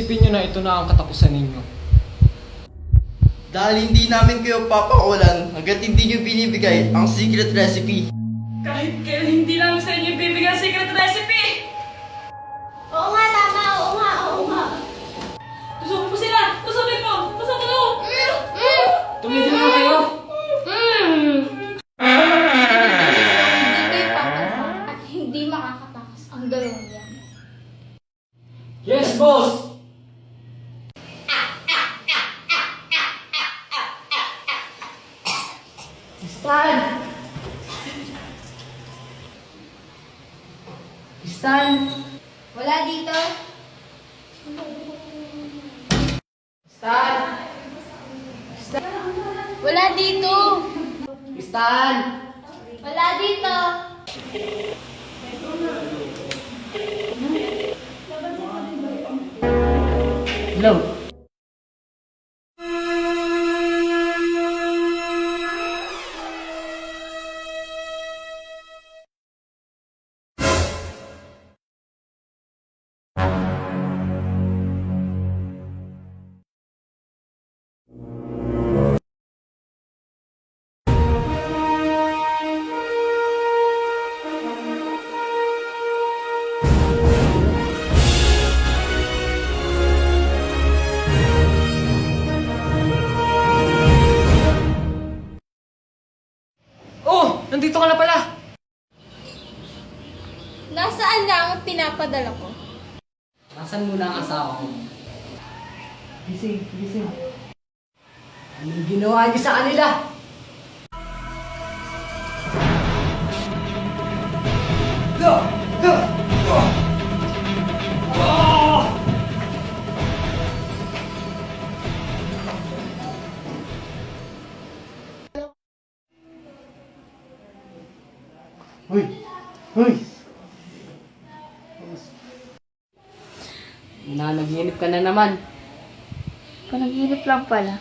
isipin nyo na ito na ang katapusan ninyo. Dahil hindi namin kayo papakawalan hanggat hindi nyo binibigay ang secret recipe. Kahit kailan hindi lang sa inyo bibigyan ang secret recipe! Oo nga, tama. Oo nga, oo nga. Tusok mo sila! Tusokin mo! Tusok mo! Tumigil na kayo! Hindi kayo papalpak at hindi makakatakas ang dalawang yan. Yes, boss! Stan! Stan! Wala dito. Stan! Wala dito. Stan! Wala dito. Hello? Oh! Nandito ka na pala! Nasaan na ang pinapadala ko? Nasaan muna ang asawa ko? Gising, gising. Anong ginawa niyo sa kanila? Go! Go! Go! Hoy! Hoy! Nanaginip ka na naman. Panaginip lang pala.